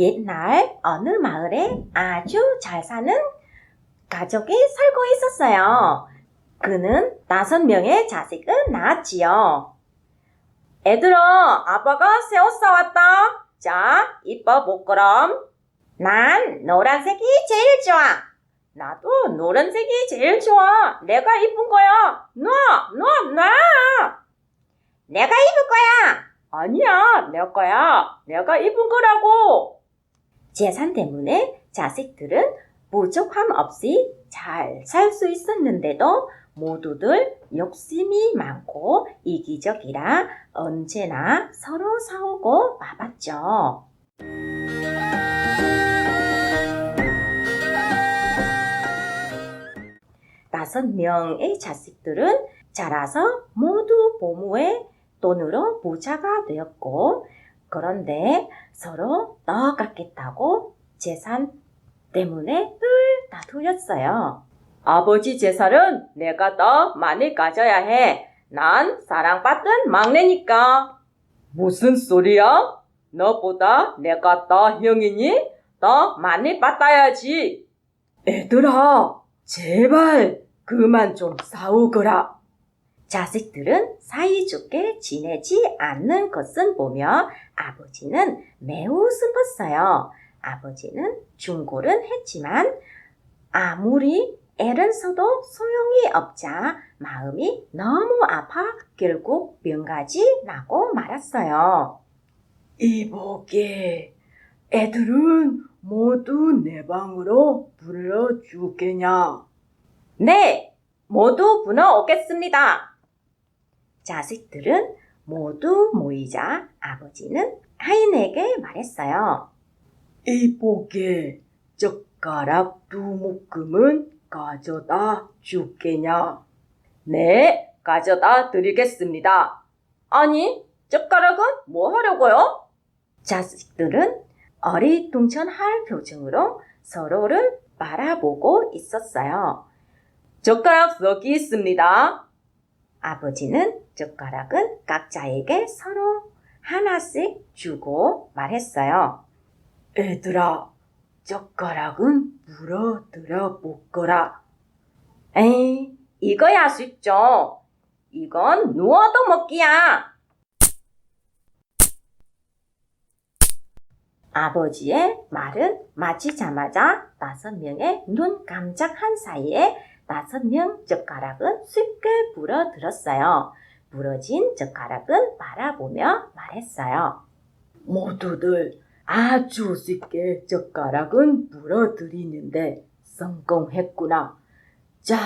옛날 어느 마을에 아주 잘 사는 가족이 살고 있었어요. 그는 5명의 자식을 낳았지요. 애들아, 아빠가 새 옷 사왔다. 자, 이뻐 그럼. 난 노란색이 제일 좋아. 나도 노란색이 제일 좋아. 내가 입은 거야. 놔. 내가 입을 거야. 아니야, 내 거야. 내가 입은 거라고. 재산 때문에 자식들은 부족함 없이 잘 살 수 있었는데도 모두들 욕심이 많고 이기적이라 언제나 서로 싸우고 바빴죠. 다섯 명의 자식들은 자라서 모두 부모의 돈으로 부자가 되었고, 그런데 서로 똑같겠다고 재산 때문에 늘 다투렸어요. 아버지 재산은 내가 더 많이 가져야 해. 난 사랑받은 막내니까. 무슨 소리야? 너보다 내가 더 형이니? 더 많이 받아야지. 애들아, 제발 그만 좀 싸우거라. 자식들은 사이좋게 지내지 않는 것을 보며 아버지는 매우 슬펐어요. 아버지는 충고는 했지만 아무리 애를 써도 소용이 없자 마음이 너무 아파 결국 병까지 나고 말았어요. 이보게, 애들은 모두 내 방으로 불러주겠냐? 네, 모두 불러오겠습니다. 자식들은 모두 모이자 아버지는 하인에게 말했어요. 이보게, 젓가락 2묶음은 가져다 주겠냐? 네, 가져다 드리겠습니다. 아니, 젓가락은 뭐 하려고요? 자식들은 어리둥절할 표정으로 서로를 바라보고 있었어요. 젓가락 여기 있습니다. 아버지는 젓가락은 각자에게 서로 하나씩 주고 말했어요. 애들아, 젓가락은 물어들여 먹거라. 에이, 이거야 쉽죠. 이건 누워도 먹기야. 아버지의 말은 마치자마자 5명의 눈 깜짝한 사이에 5명 젓가락은 쉽게 불어들었어요. 부러진 젓가락은 바라보며 말했어요. 모두들 아주 쉽게 젓가락은 불어들이는데 성공했구나. 자,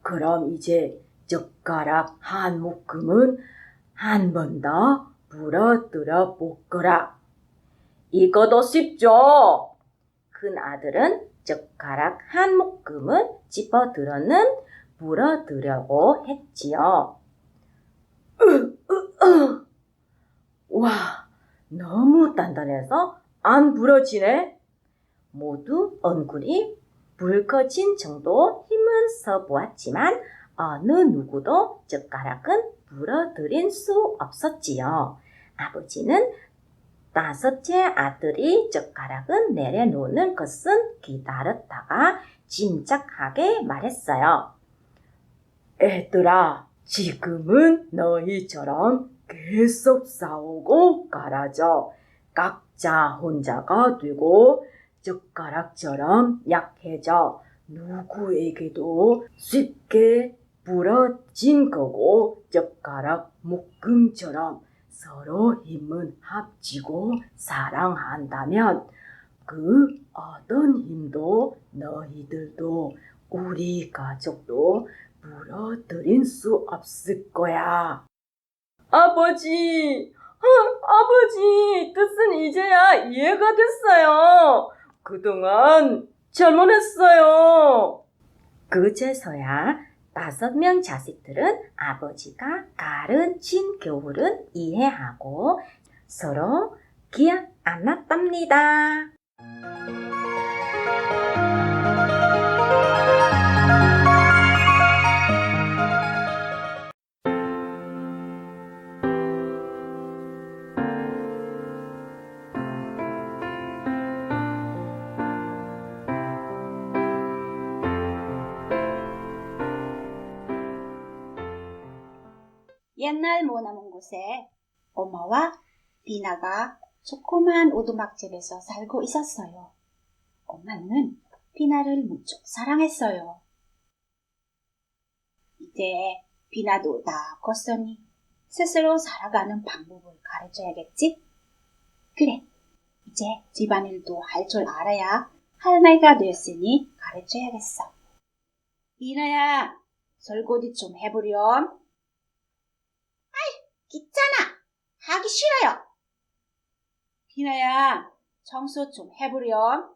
그럼 이제 젓가락 1묶음은 한 번 더 불어들여 보거라. 이거도 쉽죠? 큰 아들은 젓가락 1묶음을 집어들어는 불어들려고 했지요. 와, 너무 단단해서 안 부러지네. 모두 얼굴이 붉어진 정도 힘은 써보았지만 어느 누구도 젓가락은 불어들인 수 없었지요. 아버지는 5째 아들이 젓가락은 내려놓는 것은 기다렸다가 짐작하게 말했어요. 애들아, 지금은 너희처럼 계속 싸우고 갈아져 각자 혼자가 되고 젓가락처럼 약해져 누구에게도 쉽게 부러진 거고 젓가락 묶음처럼 서로 힘을 합치고 사랑한다면 그 어떤 힘도 너희들도 우리 가족도 무너뜨릴 수 없을 거야. 아버지, 뜻은 이제야 이해가 됐어요. 그동안 잘못했어요. 그제서야 5명 자식들은 아버지가 가르친 교훈을 이해하고 서로 기억 안 났답니다. 옛날 머나먼 곳에 엄마와 비나가 조그만 오두막집에서 살고 있었어요. 엄마는 비나를 무척 사랑했어요. 이제 비나도 다 컸으니 스스로 살아가는 방법을 가르쳐야겠지? 그래, 이제 집안일도 할 줄 알아야 할머니가 됐으니 가르쳐야겠어. 비나야, 설거지 좀 해보렴. 귀찮아! 하기 싫어요. 비나야, 청소 좀 해보렴.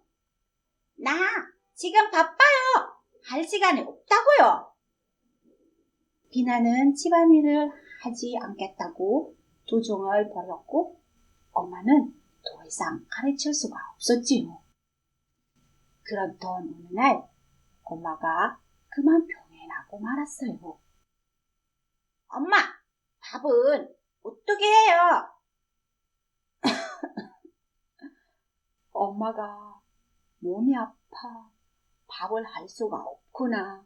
나 지금 바빠요. 할 시간이 없다고요. 비나는 집안일을 하지 않겠다고 도중을 버렸고 엄마는 더 이상 가르칠 수가 없었지요. 그러던 어느 날 엄마가 그만 병행하고 말았어요. 엄마, 밥은 어떻게 해요? 엄마가 몸이 아파 밥을 할 수가 없구나.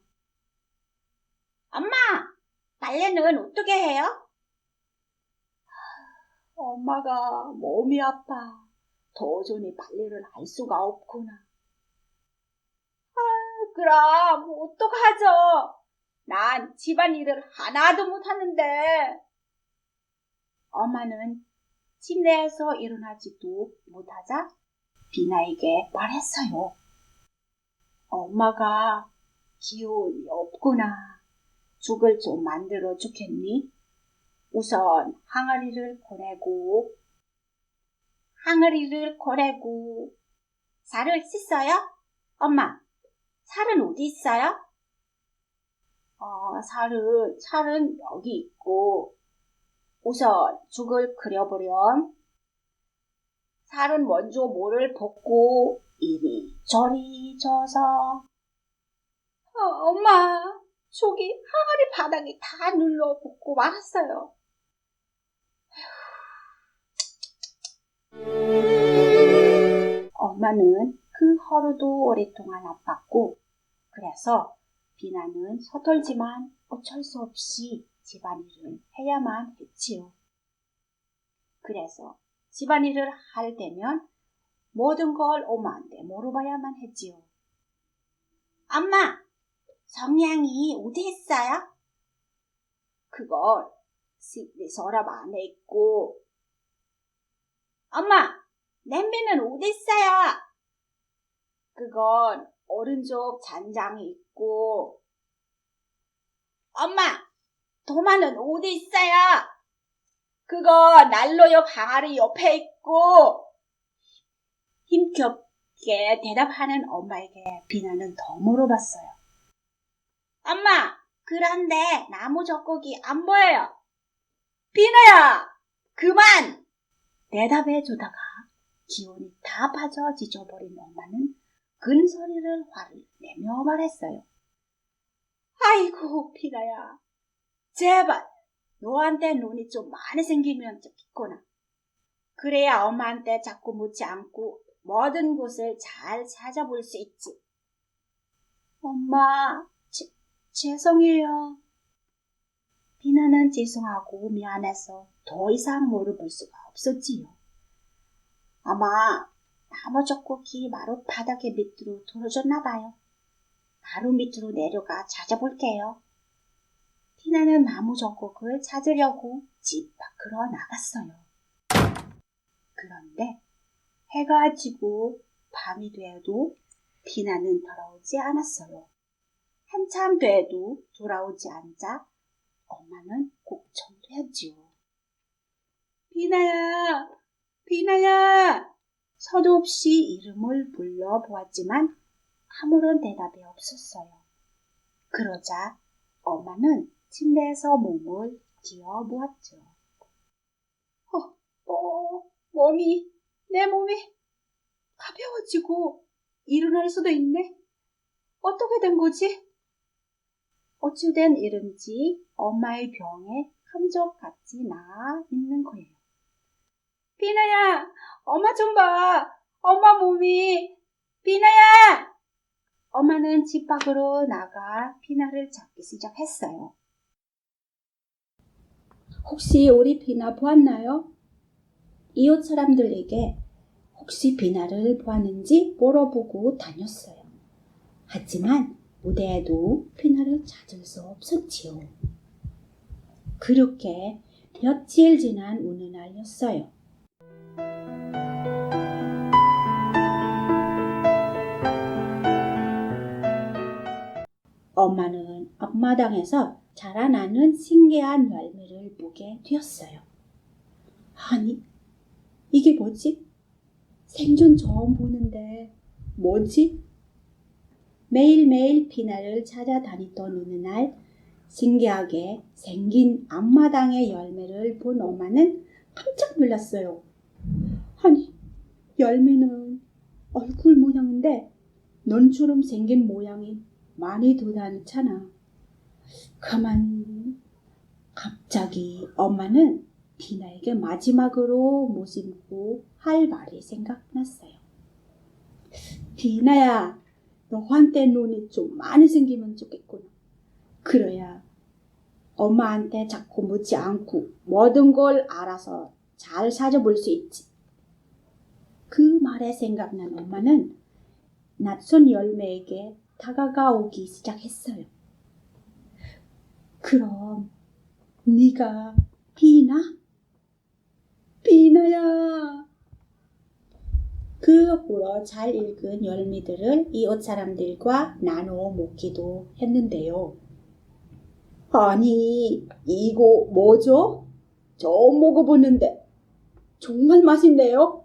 엄마, 빨래는 어떻게 해요? 엄마가 몸이 아파 도저히 빨래를 할 수가 없구나. 그럼 어떡하죠? 난 집안일을 하나도 못하는데. 엄마는 침대에서 일어나지도 못하자 비나에게 말했어요. 엄마가 기운이 없구나. 죽을 좀 만들어 주겠니? 우선 항아리를 꺼내고 살을 씻어요? 엄마, 살은 어디 있어요? 살은 여기 있고 우선 죽을 끓여보렴. 살은 먼저 모를 볶고 이리저리 져서 엄마, 죽이 항아리 바닥에 다 눌러 볶고 말았어요. 엄마는 그 하루도 오랫동안 아팠고 그래서 비나는 서툴지만 어쩔 수 없이 집안일을 해야만 했지요. 그래서 집안일을 할 때면 모든 걸 엄마한테 물어봐야만 했지요. 엄마, 성냥이 어디 있어요? 그걸 식기 서랍 안에 있고. 엄마, 냄비는 어디 있어요? 그건 오른쪽 잔장에 있고. 엄마, 도마는 어디 있어요? 그거 난로 옆 항아리 옆에 있고. 힘겹게 대답하는 엄마에게 비나는 더 물어봤어요. 엄마, 그런데 나무 젓가락이 안 보여요. 비나야, 그만! 대답해 주다가 기운이 다 빠져 지쳐버린 엄마는 큰 소리를 화를 내며 말했어요. 아이고, 비나야. 제발 너한테 눈이 좀 많이 생기면 좋겠구나. 그래야 엄마한테 자꾸 묻지 않고 모든 곳을 잘 찾아볼 수 있지. 엄마, 죄송해요. 비나는 죄송하고 미안해서 더 이상 물어볼 수가 없었지요. 아마 나무 젓가락이 마루 바닥에 밑으로 떨어졌나 봐요. 마루 밑으로 내려가 찾아볼게요. 비나는 나무 젓가락을 찾으려고 집 밖으로 나갔어요. 그런데 해가 지고 밤이 되어도 비나는 돌아오지 않았어요. 한참 돼도 돌아오지 않자 엄마는 걱정되었지요. 비나야, 비나야! 서도 없이 이름을 불러보았지만 아무런 대답이 없었어요. 그러자 엄마는 침대에서 몸을 기어보았죠. 내 몸이 가벼워지고 일어날 수도 있네. 어떻게 된 거지? 어찌된 일인지 엄마의 병에 흔적같이 나 있는 거예요. 비나야, 엄마 좀 봐. 엄마 몸이. 비나야! 엄마는 집 밖으로 나가 비나를 찾기 시작했어요. 혹시 우리 비나 보았나요? 이웃 사람들에게 혹시 비나를 보았는지 물어보고 다녔어요. 하지만 무대에도 비나를 찾을 수 없었지요. 그렇게 며칠 지난 어느 날이었어요. 엄마는 앞마당에서 자라나는 신기한 열매를 보게 되었어요. 아니, 이게 뭐지? 생전 처음 보는데 뭐지? 매일매일 비나를 찾아다니던 어느 날 신기하게 생긴 앞마당의 열매를 본 엄마는 깜짝 놀랐어요. 아니, 열매는 얼굴 모양인데 눈처럼 생긴 모양이 많이 돋았잖아. 가만 갑자기 엄마는 비나에게 마지막으로 모시고 할 말이 생각났어요. 비나야, 너한테 눈이 좀 많이 생기면 좋겠구나. 그래야 엄마한테 자꾸 묻지 않고 모든 걸 알아서 잘 찾아볼 수 있지. 그 말에 생각난 엄마는 낯선 열매에게 다가가오기 시작했어요. 그럼 네가 비나? 비나야. 그 후로 잘 익은 열매들을 이웃 사람들과 나누어 먹기도 했는데요. 아니, 이거 뭐죠? 처음 먹어보는데 정말 맛있네요.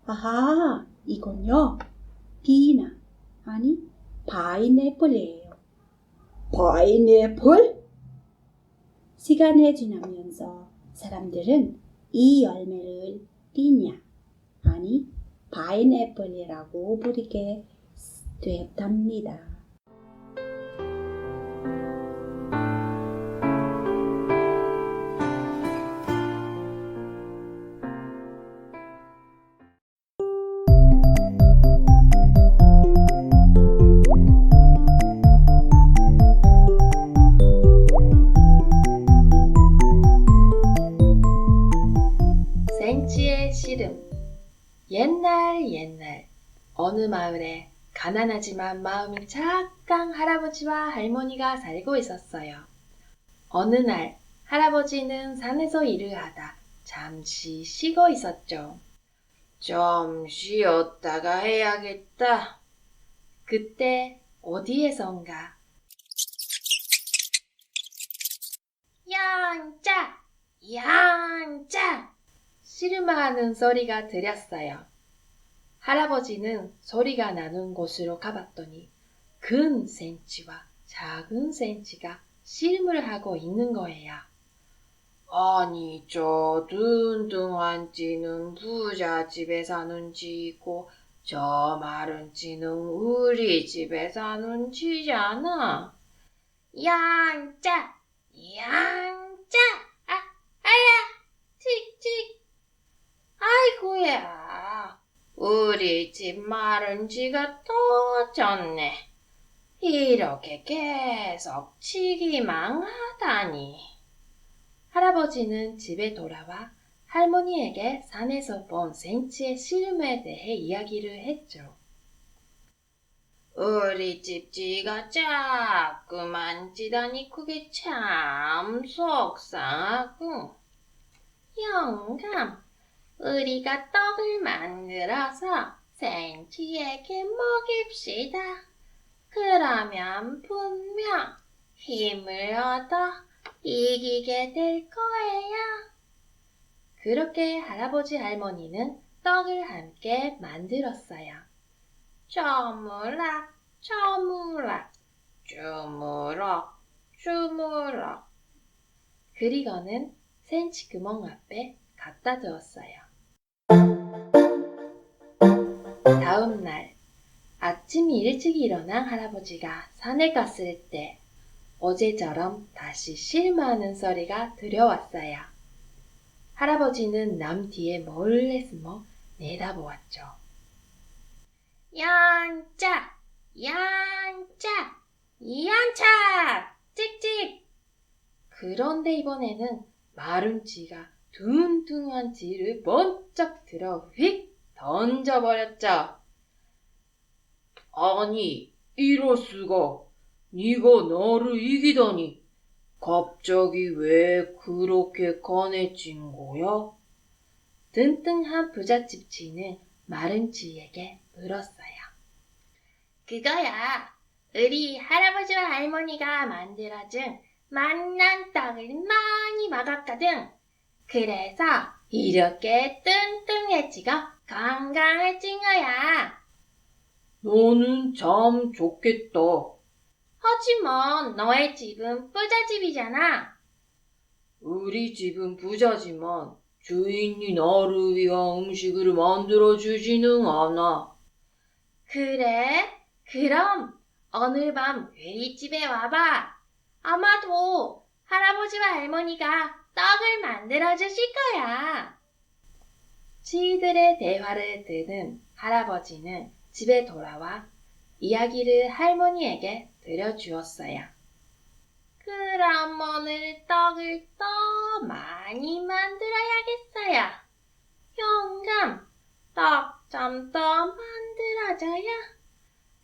아하, 이건요, 비나, 아니, 파인애플이에요. 파인애플? 시간이 지나면서 사람들은 이 열매를 비냐, 아니, 파인애플이라고 부르게 되었답니다. 센치의 씨름. 옛날 어느 마을에 가난하지만 마음이 착한 할아버지와 할머니가 살고 있었어요. 어느 날 할아버지는 산에서 일을 하다 잠시 쉬고 있었죠. 좀 쉬었다가 해야겠다. 그때 어디에선가 양짜! 양짜! 씨름하는 소리가 들렸어요. 할아버지는 소리가 나는 곳으로 가봤더니 큰 센치와 작은 센치가 씨름을 하고 있는 거예요. 아니, 저 뚱뚱한 찌는 부잣집에 사는 쥐고 저 마른 찌는 우리 집에 사는 쥐잖아. 양짜! 양짜! 아야! 칙칙! 아이고야! 우리 집 마른 쥐가 또 졌네. 이렇게 계속 치기만 하다니. 할아버지는 집에 돌아와 할머니에게 산에서 본 생치의 씨름에 대해 이야기를 했죠. 우리 집 쥐가 자꾸만 찌다니 그게 참 속상하고. 영감, 우리가 떡을 만들어서 생쥐에게 먹입시다. 그러면 분명 힘을 얻어 이기게 될 거예요. 그렇게 할아버지 할머니는 떡을 함께 만들었어요. 쪼물락 쪼물락 주무럭 주무럭. 그리고는 센치 구멍 앞에 갖다 두었어요. 다음 날 아침 일찍 일어난 할아버지가 산에 갔을 때 어제처럼 다시 씨름하는 소리가 들려왔어요. 할아버지는 남 뒤에 몰래 숨어 내다보았죠. 양짜! 양짜! 양차! 찍찍! 그런데 이번에는 마른 쥐가 둥둥한 쥐를 번쩍 들어 휙 던져버렸죠. 아니, 이럴 수가. 네가 나를 이기다니. 갑자기 왜 그렇게 강해진 거야? 뚱뚱한 부잣집 쥐는 마른 쥐에게 물었어요. 그거야, 우리 할아버지와 할머니가 만들어준 맛난 떡을 많이 먹었거든. 그래서 이렇게 뚱뚱해지고 건강해진 거야. 너는 참 좋겠다. 하지만 너의 집은 부잣집이잖아. 우리 집은 부자지만 주인이 나를 위한 음식을 만들어주지는 않아. 그래? 그럼 오늘 밤 괴리집에 와봐. 아마도 할아버지와 할머니가 떡을 만들어주실 거야. 쥐들의 대화를 들은 할아버지는 집에 돌아와 이야기를 할머니에게 들려주었어요. 그럼 오늘 떡을 더 많이 만들어야겠어요. 영감, 떡 좀 더 만들어줘요.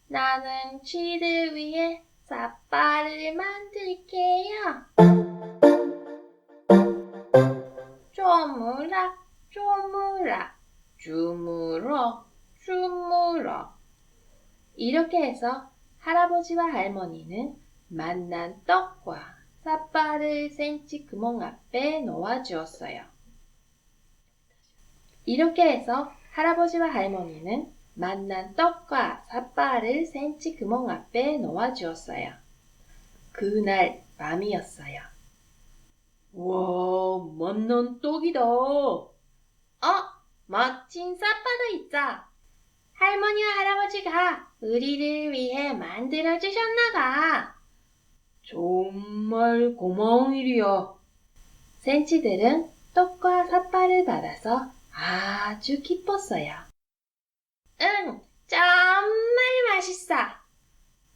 나는 쥐들 위해 삿발을 만들게요. 쪼무라, 쪼무라, 주물어, 주물어. 이렇게 해서 할아버지와 할머니는 맛난 떡과 삿발을 센치 구멍 앞에 놓아주었어요. 이렇게 해서 할아버지와 할머니는 맛난 떡과 삿발을 센치 구멍 앞에 놓아주었어요. 그날 밤이었어요. 와, 맛난 떡이다. 멋진 삿발도 있자. 할머니와 할아버지가 우리를 위해 만들어주셨나봐. 정말 고마운 일이야. 센치들은 떡과 삿발을 받아서 아주 기뻤어요. 응, 정말 맛있어.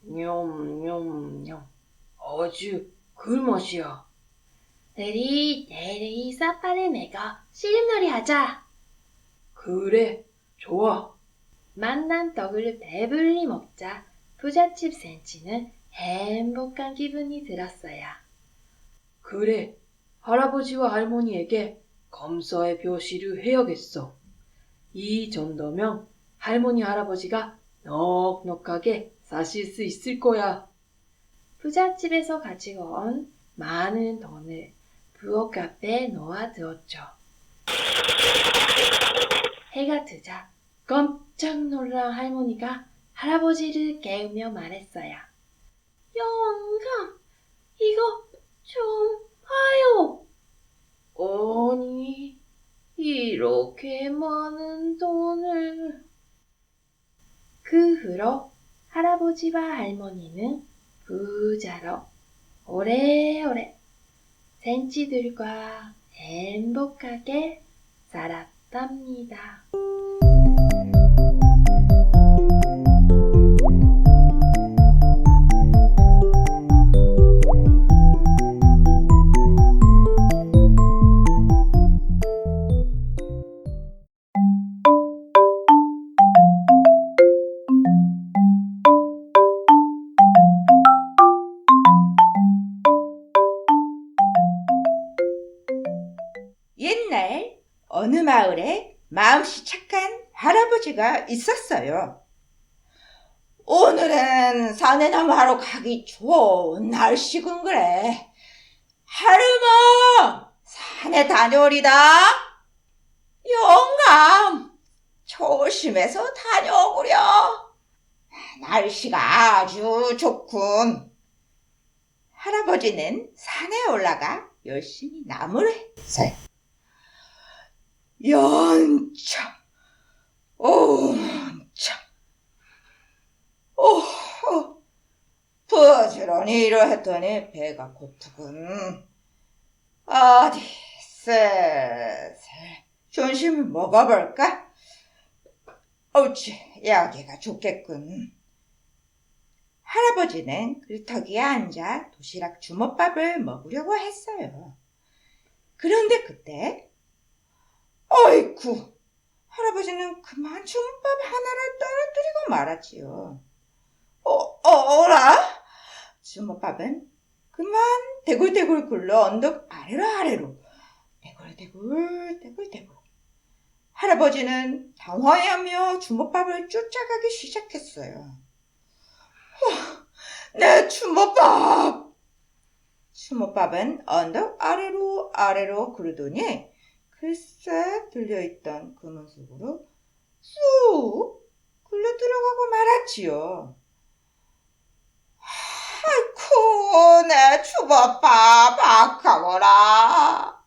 냠냠냠, 아주 꿀맛이야. 우리 내일 이 삿발을 메고 씨름놀이 하자. 그래, 좋아. 맛난 떡을 배불리 먹자 부잣집 센치는 행복한 기분이 들었어요. 그래, 할아버지와 할머니에게 감사의 표시를 해야겠어. 이 정도면 할머니 할아버지가 넉넉하게 사실 수 있을 거야. 부잣집에서 가지고 온 많은 돈을 부엌 앞에 놓아두었죠. 해가 뜨자 깜짝 놀란 할머니가 할아버지를 깨우며 말했어요. 영감, 이거 좀 봐요. 아니, 이렇게 많은 돈을. 그 후로 할아버지와 할머니는 부자로 오래오래 센치들과 행복하게 살았답니다. 옛날 어느 마을에 마음씨 착한 할아버지가 있었어요. 오늘은 산에나무 하러 가기 좋은 날씨군 그래. 할멈, 산에 다녀오리다. 영감, 조심해서 다녀오구려. 날씨가 아주 좋군. 할아버지는 산에 올라가 열심히 나무를 했어요. 연참, 온참, 오호, 부지런히 일을 했더니 배가 고프군. 어디 슬슬 점심을 먹어볼까? 옳지, 여기가 좋겠군. 할아버지는 글터기에 앉아 도시락 주먹밥을 먹으려고 했어요. 그런데 그때 어이쿠! 할아버지는 그만 주먹밥 하나를 떨어뜨리고 말았지요. 어라? 주먹밥은 그만 대굴대굴 굴러 언덕 아래로 대굴대굴. 할아버지는 당황해하며 주먹밥을 쫓아가기 시작했어요. 내 주먹밥! 주먹밥은 언덕 아래로 구르더니 글쎄 들려있던 그물 속으로 쑥 굴러 들어가고 말았지요. 아이쿠, 내 주먹밥 아까워라.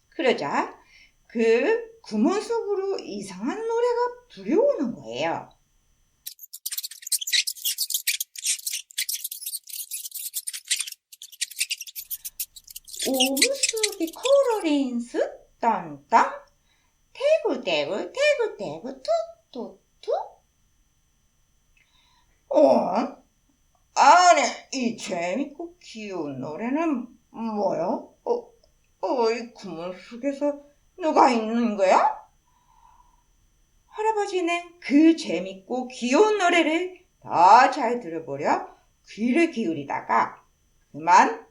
그러자 그 구멍 속으로 이상한 노래가 들려오는 거예요. 오무수비 코로린스 딴딴 대굴대굴 툭툭툭. 아니, 이 재밌고 귀여운 노래는 뭐야? 이 구멍 속에서 누가 있는 거야? 할아버지는 그 재밌고 귀여운 노래를 더 잘 들어보려 귀를 기울이다가 그만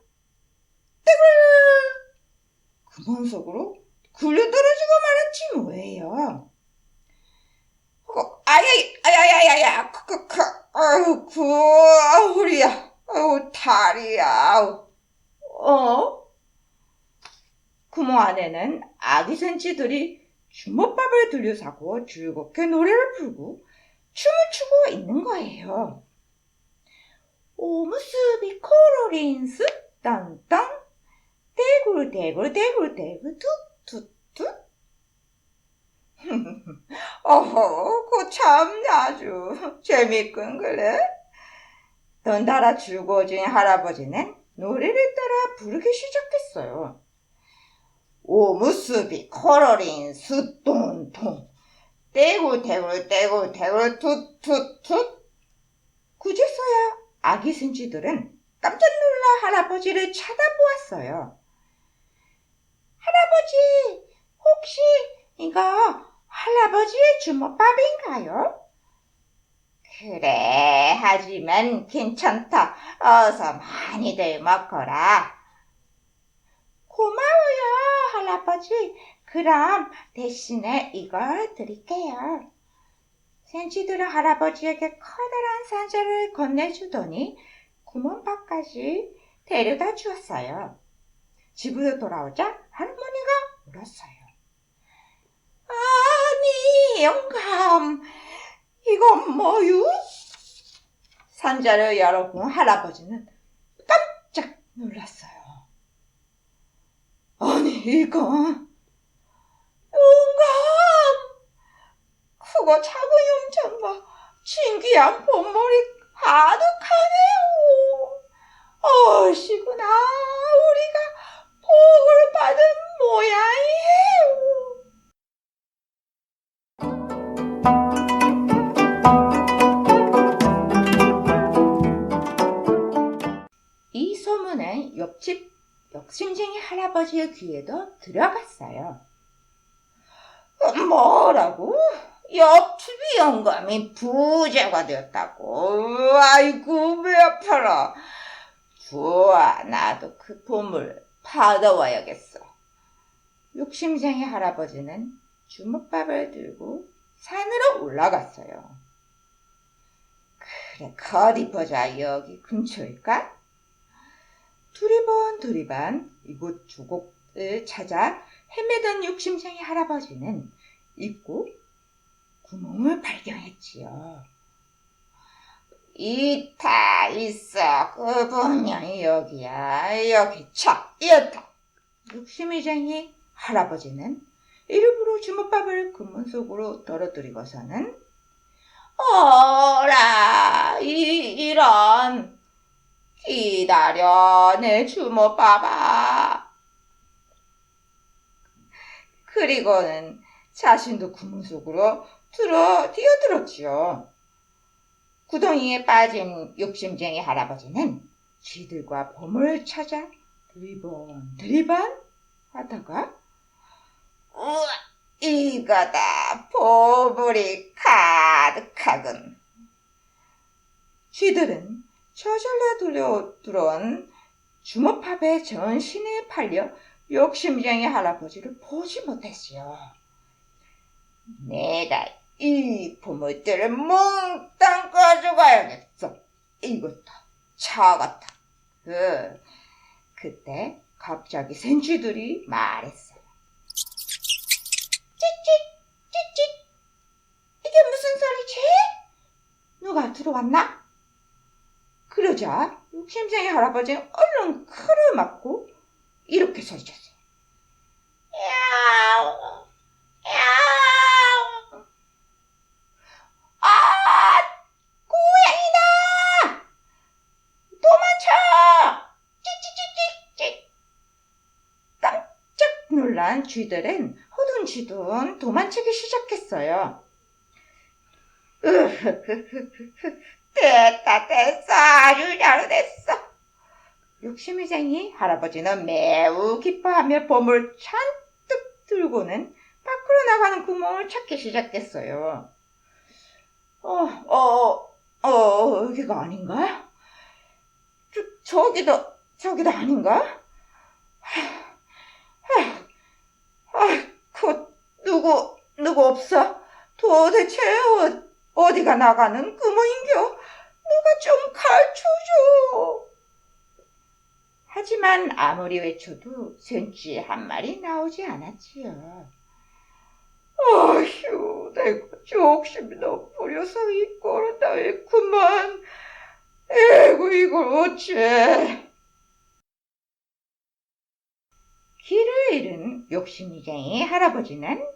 구멍 속으로 굴려 떨어지고 말았지 뭐예요. 아야야야야야, 아유, 허리야, 아유, 다리야. 구멍 안에는 아기 센치들이 주먹밥을 들여사고 즐겁게 노래를 부르고 춤을 추고 있는 거예요. 오무스비 코로린스 딴딴 대굴대굴 툭툭툭. 그 참 아주 재밌군 그래? 덩달아 즐거워진 할아버지는 노래를 따라 부르기 시작했어요. 오무스비 코로린 스톤통 대굴대굴 툭툭툭. 그제서야 아기 센치들은 깜짝 놀라 할아버지를 쳐다보았어요. 할아버지, 혹시 이거 할아버지의 주먹밥인가요? 그래, 하지만 괜찮다. 어서 많이들 먹거라. 고마워요, 할아버지. 그럼 대신에 이걸 드릴게요. 센치들은 할아버지에게 커다란 상자를 건네주더니 구멍밥까지 데려다 주었어요. 집으로 돌아오자 할머니가 울었어요. 아니, 영감, 이건 뭐유? 상자를 열어본 할아버지는 깜짝 놀랐어요. 아니, 이건 영감, 크고 작은 용천과 신기한 보물이 가득하네요. 어시구나, 우리가 복을 받은 모양이에요. 이 소문은 옆집 욕심쟁이 할아버지의 귀에도 들어갔어요. 뭐라고? 옆집이 영감이 부자가 되었다고? 아이고, 배 아파라. 좋아, 나도 그 보물 받아와야겠어. 욕심쟁이 할아버지는 주먹밥을 들고 산으로 올라갔어요. 그래, 어디 보자. 여기 근처일까? 두리번 이곳 저곳을 찾아 헤매던 욕심쟁이 할아버지는 입구 구멍을 발견했지요. 있다, 있어. 그 분명히 여기야. 여기 있다. 욕심쟁이 할아버지는 일부러 주먹밥을 그문 속으로 떨어뜨리고서는 어라, 이런. 기다려, 내 주먹밥아. 그리고는 자신도 구멍 속으로 뛰어들었지요. 구덩이에 빠진 욕심쟁이 할아버지는 쥐들과 보물을 찾아 드리번 하다가 우와, 이거다, 보물이 가득하군. 쥐들은 저절로 들어온 주먹밥에 전신에 팔려 욕심쟁이 할아버지를 보지 못했지요. 내가 이 보물들을 몽땅 가져가야겠어. 이것도 차같다. 그때 갑자기 센쥐들이 말했어요. 찌찌, 이게 무슨 소리지? 누가 들어왔나? 그러자 욕심쟁이 할아버지는 얼른 칼을 맞고 이렇게 소리쳤어요. 야옹, 야옹. 아, 고양이다! 도망쳐! 찌찌찌찌찌. 깜짝 놀란 쥐들은 허둥지둥 도망치기 시작했어요. 됐어, 아주 잘됐어. 욕심쟁이 할아버지는 매우 기뻐하며 보물 잔뜩 들고는 밖으로 나가는 구멍을 찾기 시작했어요. 여기가 아닌가? 저기도 아닌가? 누구 없어? 도대체 어디가 나가는 구멍인겨? 누가 좀 가르쳐줘. 하지만 아무리 외쳐도 센쥐 한 마리 나오지 않았지요. 아휴, 내가 욕심이 너무 부려서 이 꼴을 당했구만. 에이구, 이걸 어째. 길을 잃은 욕심쟁이 할아버지는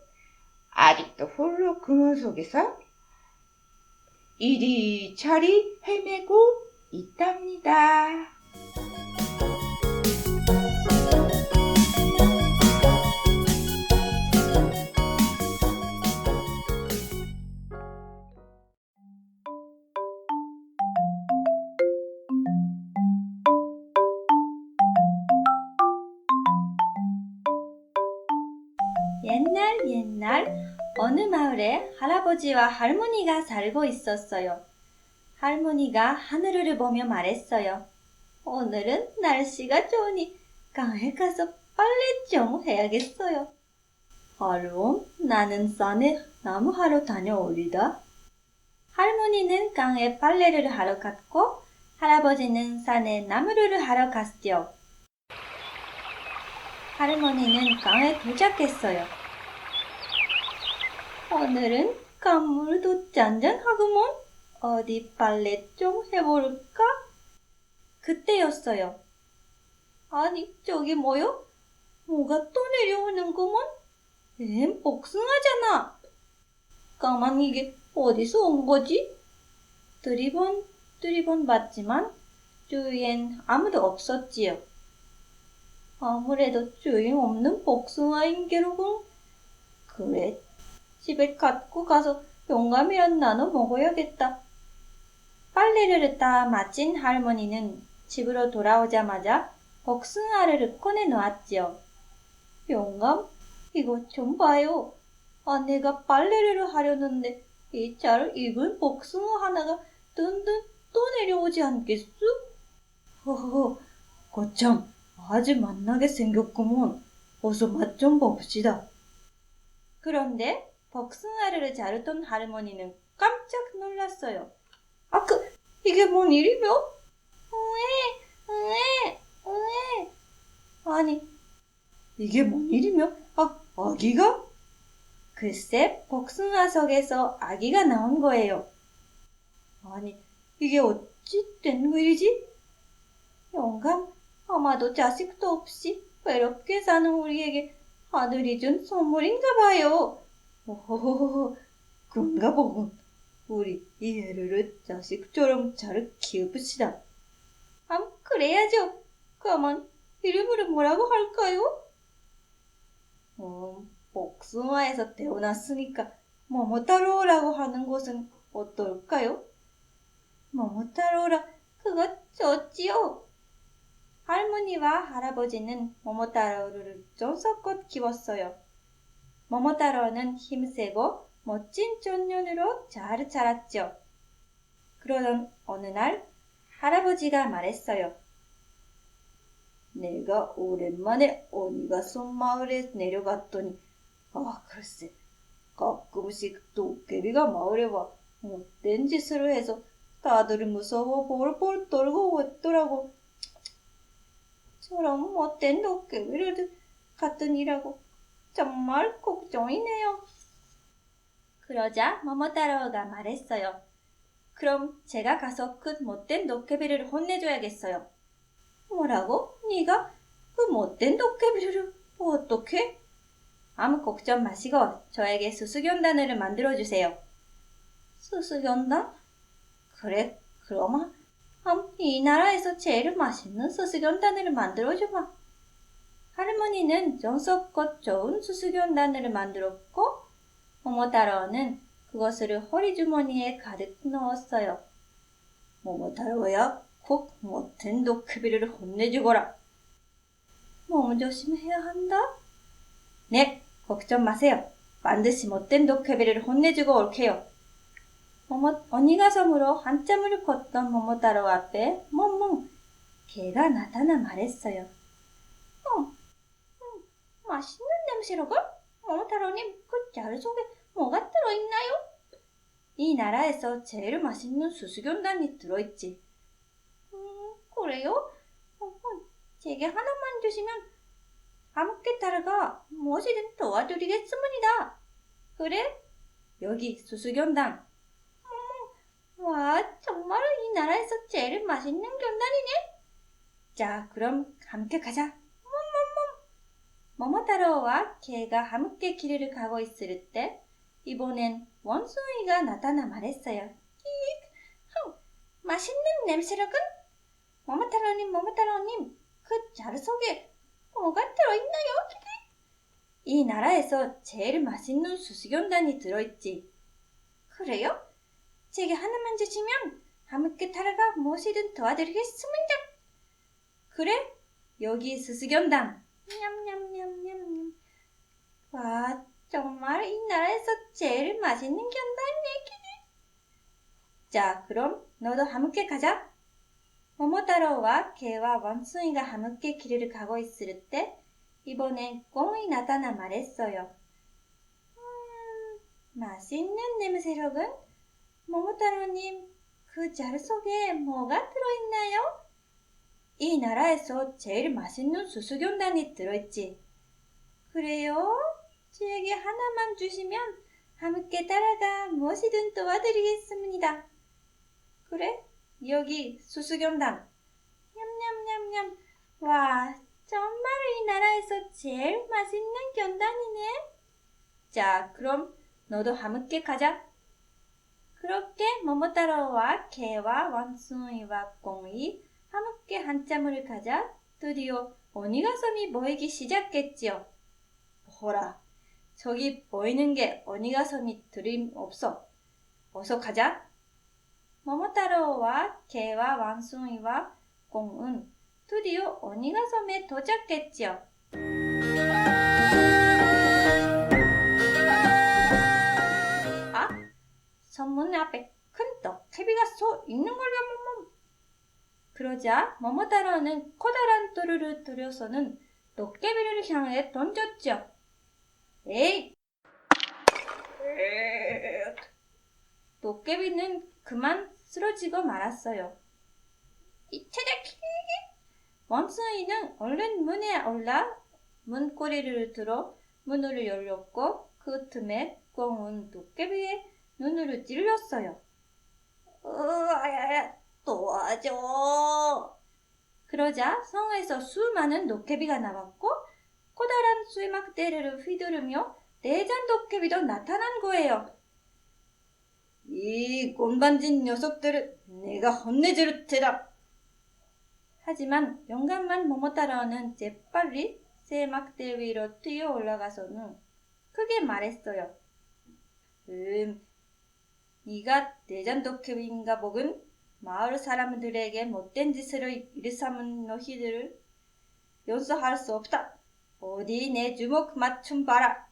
아직도 홀로 그물 속에서 이리저리 헤매고 있답니다. 옛날 어느 마을에 할아버지와 할머니가 살고 있었어요. 할머니가 하늘을 보며 말했어요. 오늘은 날씨가 좋으니 강에 가서 빨래 좀 해야겠어요. 그럼 나는 산에 나무하러 다녀오리다. 할머니는 강에 빨래를 하러 갔고 할아버지는 산에 나무를 하러 갔죠. 할머니는 강에 도착했어요. 오늘은 강물도 짠짠하구먼. 어디 빨래 좀 해볼까? 그때였어요. 아니, 저기 뭐요? 뭐가 또 내려오는구먼? 복숭아잖아. 가만 이게 어디서 온 거지? 두리번 봤지만 주위엔 아무도 없었지요. 아무래도 주인 없는 복숭아인 게로군. 그래, 집에 갖고 가서 용감이랑 나눠 먹어야겠다. 빨래를 다 마친 할머니는 집으로 돌아오자마자 복숭아를 꺼내 놓았지요. 용감, 이것 좀 봐요. 아내가 빨래를 하려는데 이 잘 익은 복숭아 하나가 든든 또 내려오지 않겠소? 허허, 거참 아주 맛나게 생겼구먼. 어서 맛 좀 봅시다. 그런데 복숭아를 자르던 할머니는 깜짝 놀랐어요. 이게 뭔 일이며? 으에. 아니, 이게 뭔 일이며? 아기가? 글쎄, 복숭아 속에서 아기가 나온 거예요. 아니, 이게 어찌 된 일이지? 영감, 아마도 자식도 없이 외롭게 사는 우리에게 하늘이 준 선물인가 봐요. 오호호호, 그런가 보군. 우리 이 애를 자식처럼 잘 키워봅시다. 그래야죠. 가만, 이름을 뭐라고 할까요? 복숭아에서 태어났으니까 모모타로라고 하는 것은 어떨까요? 모모타로라, 그거 좋지요. 할머니와 할아버지는 모모타로를 정성껏 키웠어요. 모모타로는 힘세고 멋진 청년으로 잘 자랐죠. 그러던 어느 날 할아버지가 말했어요. 내가 오랜만에 어니가섬 마을에 내려갔더니 글쎄 가끔씩 도깨비가 마을에 와 못된 짓을 해서 다들 무서워 벌벌 떨고 있더라고. 저런 못된 도깨비를 같은 이라고 정말 걱정이네요. 그러자 모모타로가 말했어요. 그럼 제가 가서 그 못된 도깨비를 혼내줘야겠어요. 뭐라고? 네가 그 못된 도깨비를 어떻게? 아무 걱정 마시고 저에게 수수견단을 만들어주세요. 수수견단? 그래, 그럼 이 나라에서 제일 맛있는 수수견단을 만들어줘봐. 할머니는 정성껏 좋은 수수견단을 만들었고 모모타로는 그것을 허리주머니에 가득 넣었어요. 모모타로야, 꼭 못된 도깨비를 혼내주거라. 몸 조심해야 한다? 네, 걱정 마세요. 반드시 못된 도깨비를 혼내주고 올게요. 언니가 섬으로 한참을 걷던 모모타로 앞에 멍멍 개가 나타나 말했어요. 맛있는 냄새로군? 모모타로님, 그 जार 속에 뭐가 들어있나요? 이 나라에서 제일 맛있는 수수견단이 들어있지. 그래요? 제게 하나만 주시면 함께 따라가 무엇이든 도와드리겠습니다. 그래? 여기 수수견단. 와, 정말 이 나라에서 제일 맛있는 견단이네. 자, 그럼 함께 가자. 모모타로와 개가 함께 길을 가고 있을 때 이번엔 원숭이가 나타나 말했어요. 맛있는 냄새로군? 모모타로님, 그 जार 속에 뭐가 들어있나요? 이 나라에서 제일 맛있는 수수견단이 들어있지. 그래요? 제게 하나만 주시면 함께 따라가 무엇이든 도와드리겠습니다. 그래? 여기 수수견단. 냠냠냠냠. 와, 정말 이 나라에서 제일 맛있는 견단이네. 자, 그럼 너도 함께 가자. 모모타로와 개와 원숭이가 함께 길을 가고 있을 때 이번엔 꽁이 나타나 말했어요. 맛있는 냄새로군? 모모타로님, 그 जार 속에 뭐가 들어있나요? 이 나라에서 제일 맛있는 수수견단이 들어있지. 그래요? 제게 하나만 주시면 함께 따라가 무엇이든 도와드리겠습니다. 그래? 여기 수수견단. 냠냠냠냠. 와, 정말 이 나라에서 제일 맛있는 견단이네. 자, 그럼 너도 함께 가자. 그렇게 모모타로와 개와 원숭이와 꽁이 함께 한참을 가자 드디어 어니가섬이 보이기 시작했지요. 보라, 저기 보이는 게 어니가섬이 틀림없어. 어서 가자. 모모타로와 개와 원숭이와 꽁은 드디어 어니가섬에 도착했지요. 섬문 앞에 큰 도깨비가 서 있는 걸요. 그러자 모모타로는 커다란 돌을 들여서는 도깨비를 향해 던졌죠. 에이! 도깨비는 그만 쓰러지고 말았어요. 이차자키! 원숭이는 얼른 문에 올라 문고리를 들어 문을 열렸고 그 틈에 꽁은 도깨비의 눈을 찔렀어요. 도와줘. 그러자 성에서 수많은 도깨비가 나왔고 커다란 수의막대를 휘두르며 내장 도깨비도 나타난 거예요. 이 곤반진 녀석들을 내가 혼내줄 테다. 하지만 용감한 모모타로는 재빨리 수의막대 위로 뛰어 올라가서는 크게 말했어요. 네가 내장 도깨비인가 보군? 마을 사람들에게 못된 짓을 일삼은 너희들을 용서할 수 없다. 어디 내 주먹 맞춤 봐라.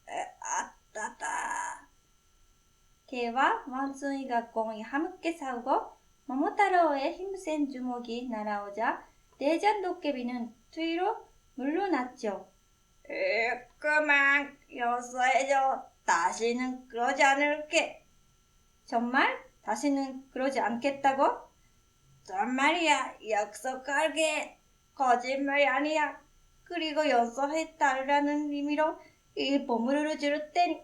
아따다. 개와 원숭이가 공이 함께 싸우고 모모타로의 힘센 주먹이 날아오자 대장도깨비는 뒤로 물러났죠. 그만 용서해줘. 다시는 그러지 않을게. 정말? 다시는 그러지 않겠다고? 정말이야. 약속할게. 거짓말이 아니야. 그리고 용서해달라는 의미로 이 보물을 줄 테니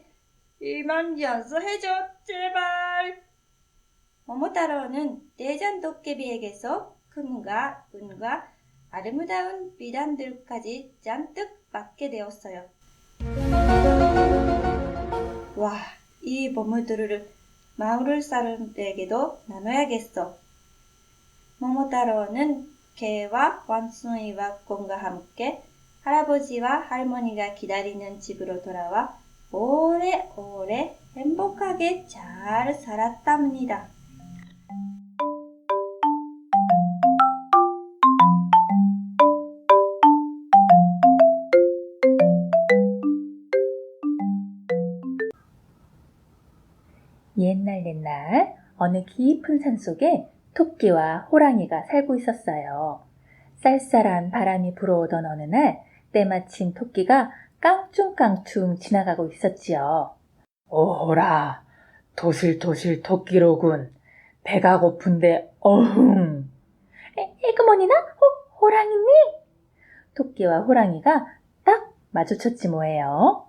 이만 용서해줘. 제발. 모모타로는 대장도깨비에게서 금과 은과 아름다운 비단들까지 잔뜩 받게 되었어요. 와, 이 보물들을 마을 사람들에게도 나눠야겠어. 모모타로는 개와 원숭이와 곰과 함께 할아버지와 할머니가 기다리는 집으로 돌아와 오래오래 행복하게 잘 살았답니다. 옛날 어느 깊은 산속에 토끼와 호랑이가 살고 있었어요. 쌀쌀한 바람이 불어오던 어느 날 때마침 토끼가 깡충깡충 지나가고 있었지요. 오호라, 도실도실 토끼로군. 배가 고픈데 어흥. 에그머니나 호랑이님? 토끼와 호랑이가 딱 마주쳤지 뭐예요.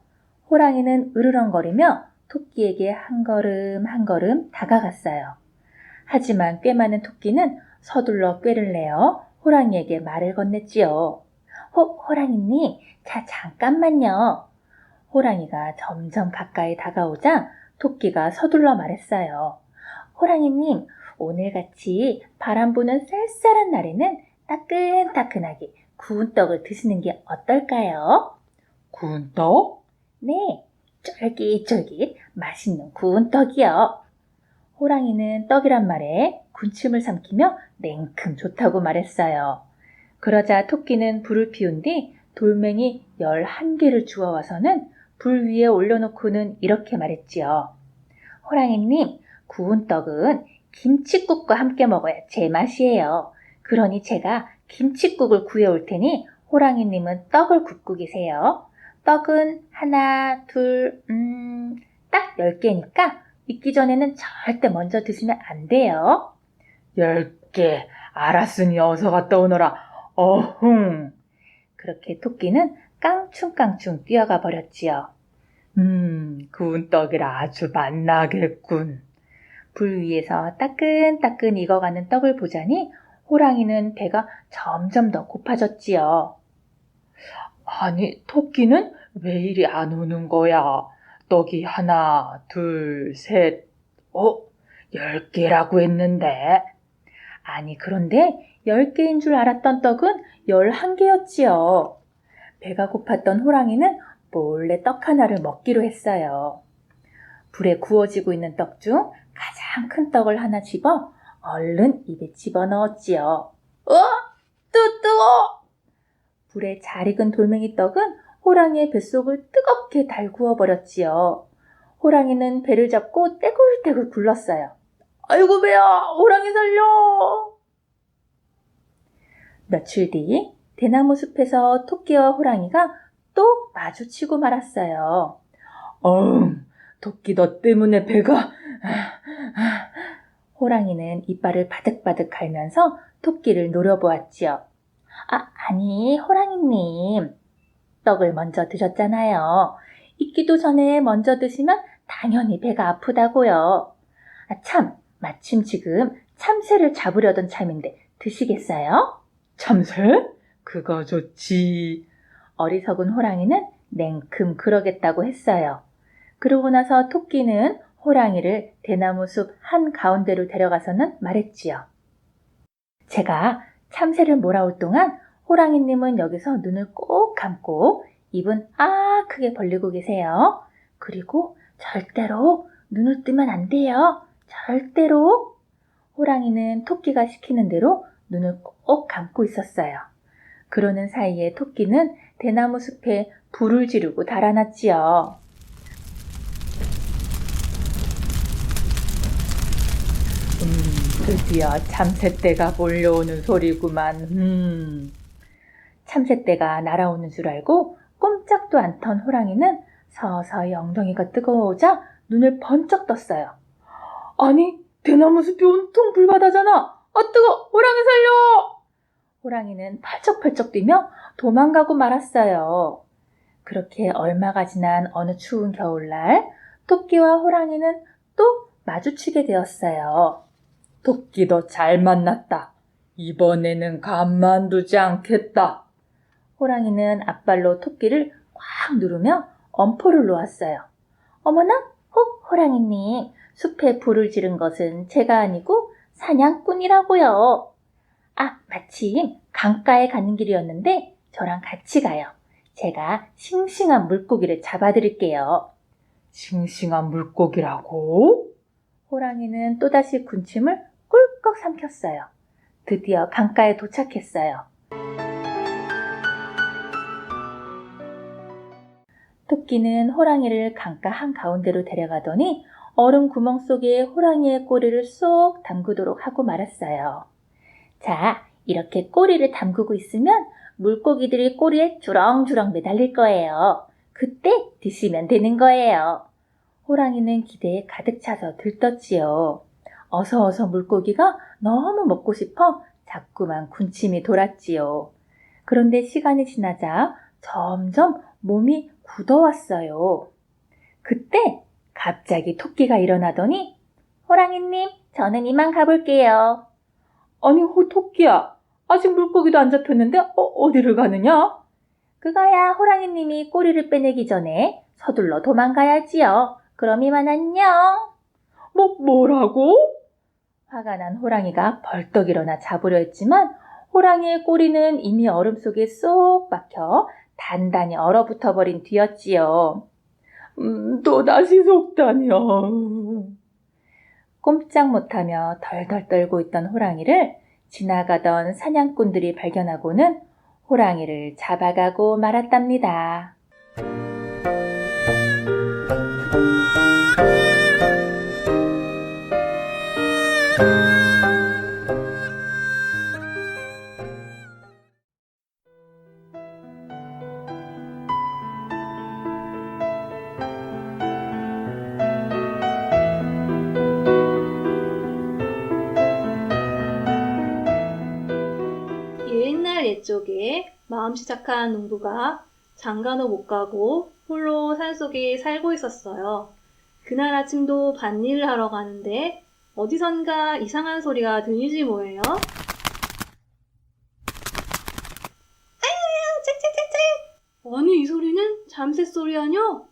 호랑이는 으르렁거리며 토끼에게 한 걸음 한 걸음 다가갔어요. 하지만 꽤 많은 토끼는 서둘러 꾀를 내어 호랑이에게 말을 건넸지요. 호랑이님, 잠깐만요. 호랑이가 점점 가까이 다가오자 토끼가 서둘러 말했어요. 호랑이님, 오늘같이 바람 부는 쌀쌀한 날에는 따끈따끈하게 구운 떡을 드시는 게 어떨까요? 구운 떡? 네, 쫄깃쫄깃 맛있는 구운 떡이요. 호랑이는 떡이란 말에 군침을 삼키며 냉큼 좋다고 말했어요. 그러자 토끼는 불을 피운 뒤 돌멩이 11개를 주워와서는 불 위에 올려놓고는 이렇게 말했지요. 호랑이님, 구운 떡은 김칫국과 함께 먹어야 제맛이에요. 그러니 제가 김칫국을 구해올 테니 호랑이님은 떡을 굽고 계세요. 떡은 하나, 둘, 딱 10개니까 익기 전에는 절대 먼저 드시면 안 돼요. 10개. 알았으니 어서 갔다 오너라. 어흥. 그렇게 토끼는 깡충깡충 뛰어가 버렸지요. 구운 떡이라 아주 맛나겠군. 불 위에서 따끈따끈 익어가는 떡을 보자니 호랑이는 배가 점점 더 고파졌지요. 아니, 토끼는 왜 이리 안 오는 거야? 떡이 하나, 둘, 셋, 10개라고 했는데. 아니, 그런데 10개인 줄 알았던 떡은 11개였지요. 배가 고팠던 호랑이는 몰래 떡 하나를 먹기로 했어요. 불에 구워지고 있는 떡 중 가장 큰 떡을 하나 집어 얼른 입에 집어넣었지요. 뜨거워! 불에 잘 익은 돌멩이 떡은 호랑이의 뱃속을 뜨겁게 달구어버렸지요. 호랑이는 배를 잡고 떼굴떼굴 굴렀어요. 아이고 배야, 호랑이 살려! 며칠 뒤 대나무 숲에서 토끼와 호랑이가 또 마주치고 말았어요. 토끼 너 때문에 배가... 호랑이는 이빨을 바득바득 갈면서 토끼를 노려보았지요. 아니, 호랑이님. 떡을 먼저 드셨잖아요. 익기도 전에 먼저 드시면 당연히 배가 아프다고요. 마침 지금 참새를 잡으려던 참인데 드시겠어요? 참새? 그거 좋지. 어리석은 호랑이는 냉큼 그러겠다고 했어요. 그러고 나서 토끼는 호랑이를 대나무 숲 한가운데로 데려가서는 말했지요. 제가 참새를 몰아올 동안 호랑이님은 여기서 눈을 꼭 감고 입은 크게 벌리고 계세요. 그리고 절대로 눈을 뜨면 안 돼요. 절대로. 호랑이는 토끼가 시키는 대로 눈을 꼭 감고 있었어요. 그러는 사이에 토끼는 대나무 숲에 불을 지르고 달아났지요. 드디어 참새떼가 몰려오는 소리구만. 참새떼가 날아오는 줄 알고 꼼짝도 않던 호랑이는 서서히 엉덩이가 뜨거워오자 눈을 번쩍 떴어요. 아니, 대나무 숲이 온통 불바다잖아. 아, 뜨거! 호랑이 살려! 호랑이는 펄쩍펄쩍 뛰며 도망가고 말았어요. 그렇게 얼마가 지난 어느 추운 겨울날 토끼와 호랑이는 또 마주치게 되었어요. 토끼도 잘 만났다. 이번에는 가만두지 않겠다. 호랑이는 앞발로 토끼를 꽉 누르며 엄포를 놓았어요. 어머나, 호랑이님, 숲에 불을 지른 것은 제가 아니고 사냥꾼이라고요. 아, 마침 강가에 가는 길이었는데 저랑 같이 가요. 제가 싱싱한 물고기를 잡아드릴게요. 싱싱한 물고기라고? 호랑이는 또다시 군침을 꿀꺽 삼켰어요. 드디어 강가에 도착했어요. 토끼는 호랑이를 강가 한가운데로 데려가더니 얼음 구멍 속에 호랑이의 꼬리를 쏙 담그도록 하고 말았어요. 자, 이렇게 꼬리를 담그고 있으면 물고기들이 꼬리에 주렁주렁 매달릴 거예요. 그때 드시면 되는 거예요. 호랑이는 기대에 가득 차서 들떴지요. 어서 물고기가 너무 먹고 싶어 자꾸만 군침이 돌았지요. 그런데 시간이 지나자 점점 몸이 굳어왔어요. 그때 갑자기 토끼가 일어나더니 호랑이님, 저는 이만 가볼게요. 아니, 토끼야. 아직 물고기도 안 잡혔는데 어디를 가느냐? 그거야 호랑이님이 꼬리를 빼내기 전에 서둘러 도망가야지요. 그럼 이만 안녕. 뭐라고? 화가 난 호랑이가 벌떡 일어나 잡으려 했지만 호랑이의 꼬리는 이미 얼음 속에 쏙 박혀 단단히 얼어붙어 버린 뒤였지요. 또다시 속다니요. 꼼짝 못하며 덜덜 떨고 있던 호랑이를 지나가던 사냥꾼들이 발견하고는 호랑이를 잡아가고 말았답니다. 옛날 옛적에 마음씨 착한 농부가 장가도 못 가고 홀로 산속에 살고 있었어요. 그날 아침도 밭일을 하러 가는데 어디선가 이상한 소리가 들리지 뭐예요? 아유, 짹짹짹짹! 아니, 이 소리는 잠새 소리 아뇨?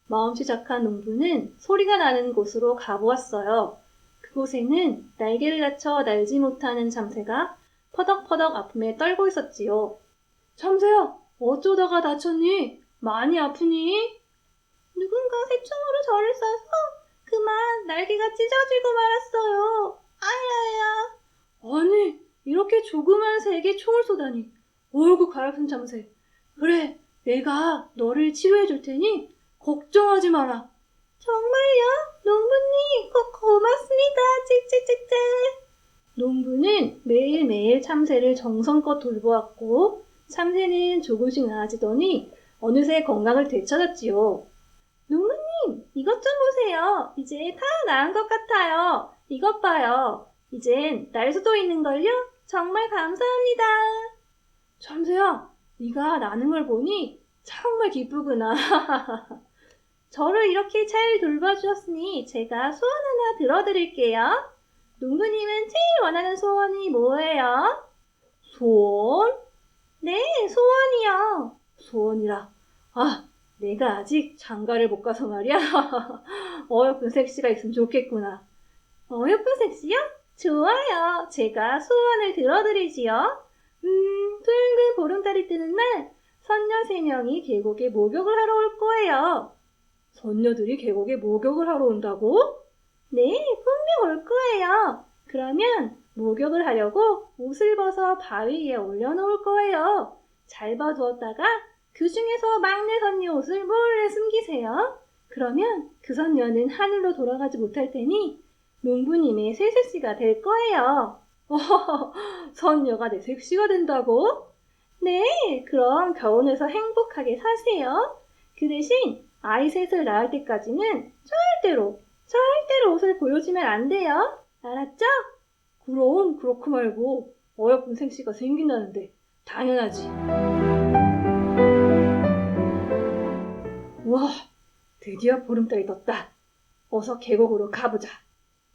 마음씨 착한 농부는 소리가 나는 곳으로 가보았어요. 그곳에는 날개를 다쳐 날지 못하는 잠새가 퍼덕퍼덕 아픔에 떨고 있었지요. 잠새야, 어쩌다가 다쳤니? 많이 아프니? 누군가 새총으로 저를 쏴서 그만 날개가 찢어지고 말았어요. 아야야. 아니, 이렇게 조그만 새에게 총을 쏘다니. 어이구, 가엾은 잠새. 그래, 내가 너를 치료해 줄 테니 걱정하지 마라. 정말요? 농부님, 고맙습니다. 짹짹짹짹. 농부는 매일매일 참새를 정성껏 돌보았고 참새는 조금씩 나아지더니 어느새 건강을 되찾았지요. 농부님, 이것 좀 보세요. 이제 다 나은 것 같아요. 이것 봐요. 이젠 날 수도 있는걸요? 정말 감사합니다. 참새야, 네가 나는 걸 보니 정말 기쁘구나. 저를 이렇게 잘 돌봐주셨으니 제가 소원 하나 들어드릴게요. 농부님은 제일 원하는 소원이 뭐예요? 소원? 네, 소원이요. 소원이라. 아, 내가 아직 장가를 못 가서 말이야. 어여쁜 색시가 있으면 좋겠구나. 어여쁜 색시요? 좋아요. 제가 소원을 들어드리지요. 둥근 보름달이 뜨는 날 선녀 3명이 계곡에 목욕을 하러 올 거예요. 선녀들이 계곡에 목욕을 하러 온다고? 네, 분명 올 거예요. 그러면 목욕을 하려고 옷을 벗어 바위 위에 올려놓을 거예요. 잘 봐두었다가 그 중에서 막내 선녀 옷을 몰래 숨기세요. 그러면 그 선녀는 하늘로 돌아가지 못할 테니 농부님의 새 색시가 될 거예요. 선녀가 내 색시가 된다고? 네, 그럼 결혼해서 행복하게 사세요. 그 대신 아이 셋을 낳을 때까지는 절대로 옷을 보여주면 안 돼요. 알았죠? 그럼 그렇고 말고 어여쁜 색시가 생긴다는데 당연하지. 와, 드디어 보름달이 떴다. 어서 계곡으로 가보자.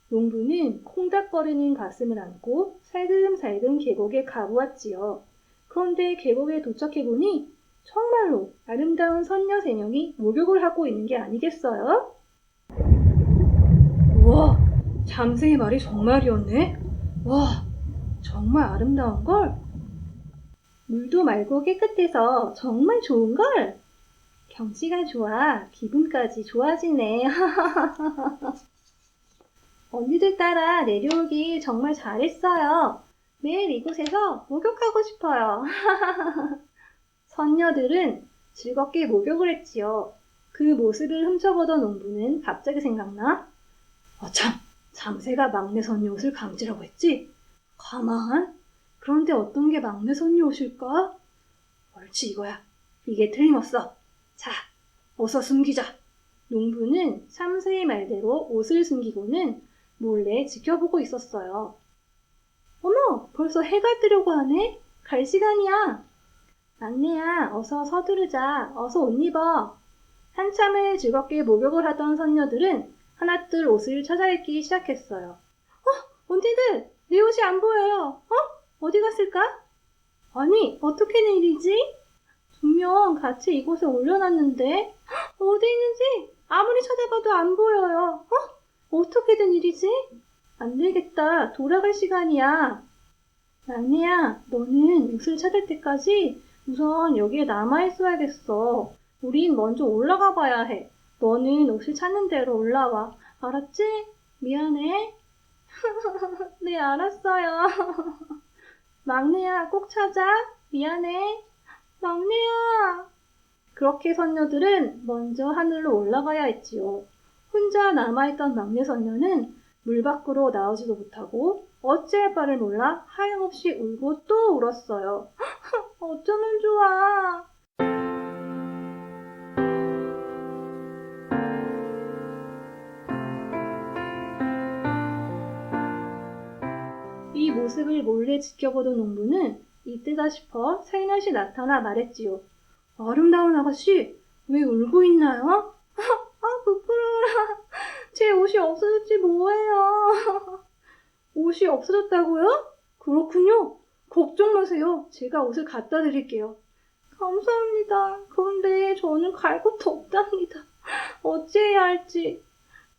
농부는 콩닥거리는 가슴을 안고 살금살금 계곡에 가보았지요. 그런데 계곡에 도착해보니 정말로 아름다운 선녀 3명이 목욕을 하고 있는 게 아니겠어요? 우와, 잠새의 말이 정말이었네. 와, 정말 아름다운걸? 물도 맑고 깨끗해서 정말 좋은걸? 경치가 좋아, 기분까지 좋아지네. 언니들 따라 내려오길 정말 잘했어요. 매일 이곳에서 목욕하고 싶어요. 선녀들은 즐겁게 목욕을 했지요. 그 모습을 훔쳐보던 농부는 갑자기 생각나? 참, 잠새가 막내 선녀 옷을 강제라고 했지? 가만. 그런데 어떤 게 막내 선녀 옷일까? 옳지, 이거야. 이게 틀림없어. 자, 어서 숨기자. 농부는 참새의 말대로 옷을 숨기고는 몰래 지켜보고 있었어요. 어머, 벌써 해가 뜨려고 하네? 갈 시간이야. 막내야, 어서 서두르자. 어서 옷 입어. 한참을 즐겁게 목욕을 하던 선녀들은 하나둘 옷을 찾아입기 시작했어요. 언니들, 내 옷이 안 보여요. 어디 갔을까? 아니, 어떻게 된 일이지? 분명 같이 이곳에 올려놨는데 어디 있는지 아무리 찾아봐도 안 보여요. 어떻게 된 일이지? 안 되겠다. 돌아갈 시간이야. 막내야, 너는 옷을 찾을 때까지 우선 여기에 남아있어야겠어. 우린 먼저 올라가 봐야 해. 너는 옷을 찾는 대로 올라와. 알았지? 미안해. 네, 알았어요. 막내야, 꼭 찾아. 미안해. 막내야. 그렇게 선녀들은 먼저 하늘로 올라가야 했지요. 혼자 남아있던 막내 선녀는 물 밖으로 나오지도 못하고 어찌할 바를 몰라 하염없이 울고 또 울었어요. 어쩌면 좋아. 이 모습을 몰래 지켜보던 농부는 이때다 싶어 살며시 나타나 말했지요. 아름다운 아가씨, 왜 울고 있나요? 부끄러워라. 제 옷이 없어졌지 뭐예요. 옷이 없어졌다고요? 그렇군요. 걱정 마세요. 제가 옷을 갖다 드릴게요. 감사합니다. 그런데 저는 갈 곳도 없답니다. 어찌해야 할지.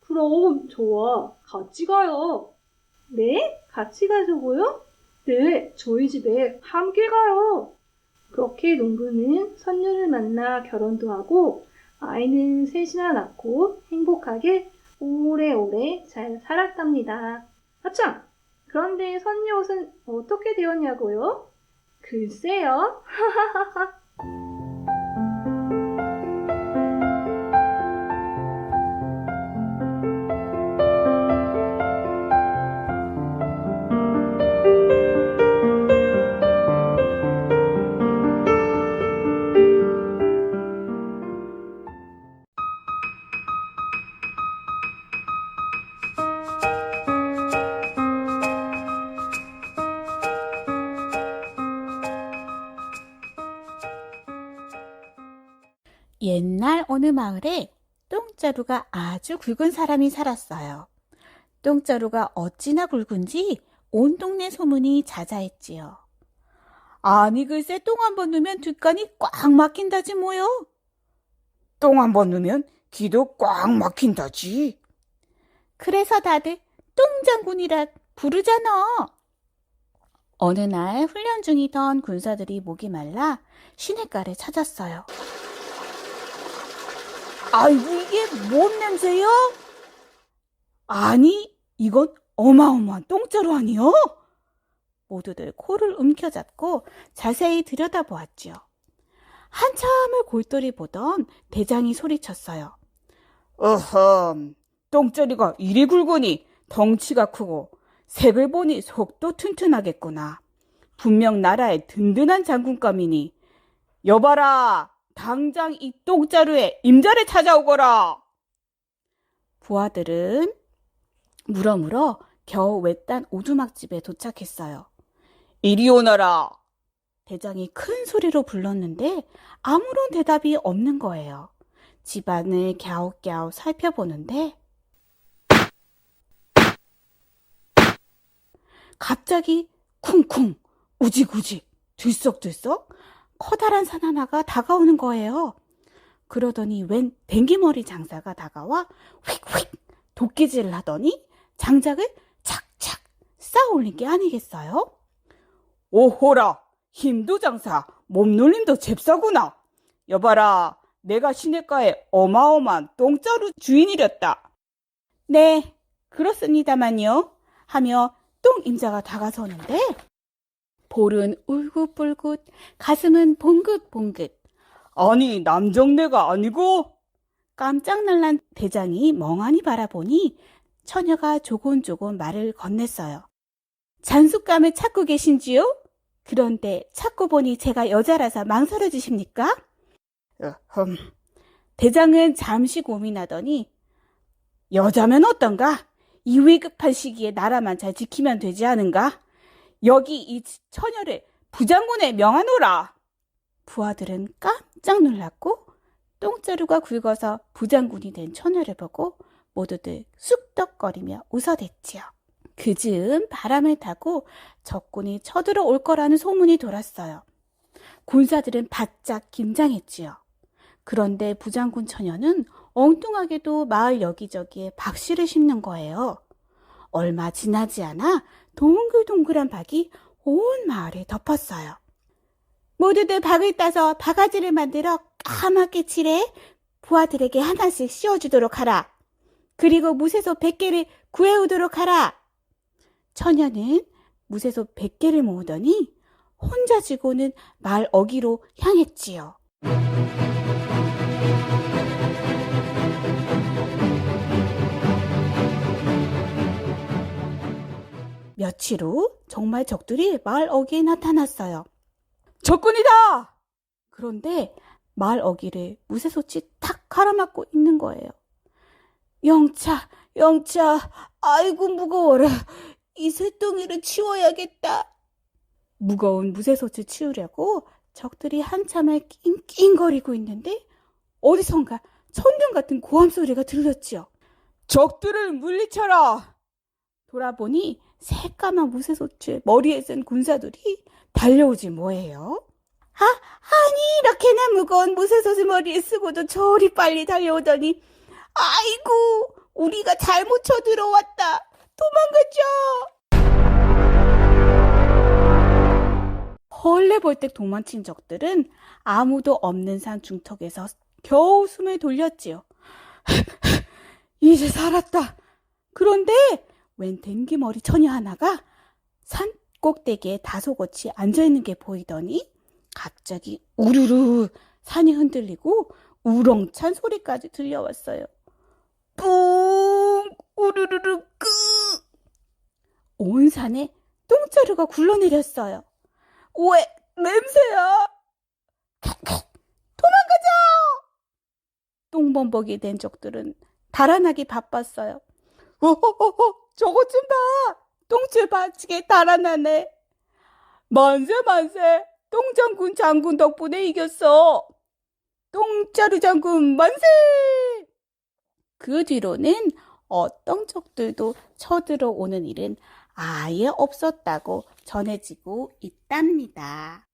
그럼 저와 같이 가요. 네? 같이 가자고요? 네, 저희 집에 함께 가요. 그렇게 농부는 선녀를 만나 결혼도 하고 아이는 셋이나 낳고 행복하게 오래오래 잘 살았답니다. 아참! 그런데 선녀 옷은 어떻게 되었냐고요? 글쎄요. 옛날 어느 마을에 똥자루가 아주 굵은 사람이 살았어요. 똥자루가 어찌나 굵은지 온 동네 소문이 자자했지요. 아니 글쎄 똥 한 번 누면 뒷간이 꽉 막힌다지 뭐요. 똥 한 번 누면 귀도 꽉 막힌다지. 그래서 다들 똥장군이라 부르잖아. 어느 날 훈련 중이던 군사들이 목이 말라 시냇가를 찾았어요. 아이고 이게 뭔 냄새요? 아니 이건 어마어마한 똥자루 아니요? 모두들 코를 움켜잡고 자세히 들여다보았지요. 한참을 골똘히 보던 대장이 소리쳤어요. 어흠, 똥자루가 이리 굵으니 덩치가 크고 색을 보니 속도 튼튼하겠구나. 분명 나라의 든든한 장군감이니 여봐라, 당장 이 똥자루에 임자를 찾아오거라. 부하들은 물어물어 겨우 외딴 오두막집에 도착했어요. 이리 오너라. 대장이 큰 소리로 불렀는데 아무런 대답이 없는 거예요. 집안을 갸웃갸웃 살펴보는데 갑자기 쿵쿵, 우직우직, 들썩들썩 커다란 산 하나가 다가오는 거예요. 그러더니 웬 뱅기머리 장사가 다가와 휙휙 도끼질을 하더니 장작을 착착 쌓아 올린 게 아니겠어요? 오호라, 힘도 장사, 몸놀림도 잽싸구나. 여봐라, 내가 시냇가에 어마어마한 똥자루 주인이랬다. 네, 그렇습니다만요. 하며 똥임자가 다가서는데 볼은 울긋불긋, 가슴은 봉긋봉긋. 아니, 남정네가 아니고? 깜짝 놀란 대장이 멍하니 바라보니 처녀가 조곤조곤 말을 건넸어요. 잔숙감을 찾고 계신지요? 그런데 찾고 보니 제가 여자라서 망설여지십니까? 대장은 잠시 고민하더니 여자면 어떤가? 이 위급한 시기에 나라만 잘 지키면 되지 않은가? 여기 이 처녀를 부장군에 명하노라. 부하들은 깜짝 놀랐고 똥자루가 굵어서 부장군이 된 처녀를 보고 모두들 쑥덕거리며 웃어댔지요. 그 즈음 바람을 타고 적군이 쳐들어 올 거라는 소문이 돌았어요. 군사들은 바짝 긴장했지요. 그런데 부장군 처녀는 엉뚱하게도 마을 여기저기에 박씨를 심는 거예요. 얼마 지나지 않아 동글동글한 박이 온 마을을 덮었어요. 모두들 박을 따서 바가지를 만들어 까맣게 칠해 부하들에게 하나씩 씌워주도록 하라. 그리고 무쇠소 100개를 구해오도록 하라. 처녀는 무쇠소 100개를 모으더니 혼자 지고는 마을 어귀로 향했지요. 며칠 후 정말 적들이 마을 어귀에 나타났어요. 적군이다! 그런데 마을 어귀를 무쇠솥이 탁 갈아막고 있는 거예요. 영차, 아이고 무거워라. 이 쇳덩이를 치워야겠다. 무거운 무쇠솥을 치우려고 적들이 한참을 낑낑거리고 있는데 어디선가 천둥 같은 고함 소리가 들렸지요. 적들을 물리쳐라. 돌아보니 새까만 무쇠솥을 머리에 쓴 군사들이 달려오지 뭐예요. 아니 이렇게나 무거운 무쇠솥을 머리에 쓰고도 저리 빨리 달려오더니 아이고 우리가 잘못 쳐들어왔다. 도망가자. 벌레벌떡 도망친 적들은 아무도 없는 산 중턱에서 겨우 숨을 돌렸지요. 이제 살았다. 그런데 웬 댕기머리 처녀 하나가 산 꼭대기에 다소곳이 앉아있는 게 보이더니 갑자기 우르르 산이 흔들리고 우렁찬 소리까지 들려왔어요. 뿡 우르르르 끄. 온 산에 똥자루가 굴러내렸어요. 왜 냄새야? 도망가자. 똥범벅이 된 적들은 달아나기 바빴어요. 저것 좀 봐. 똥줄 바치게 달아나네. 만세. 똥장군 장군 덕분에 이겼어. 똥자루 장군 만세. 그 뒤로는 어떤 적들도 쳐들어오는 일은 아예 없었다고 전해지고 있답니다.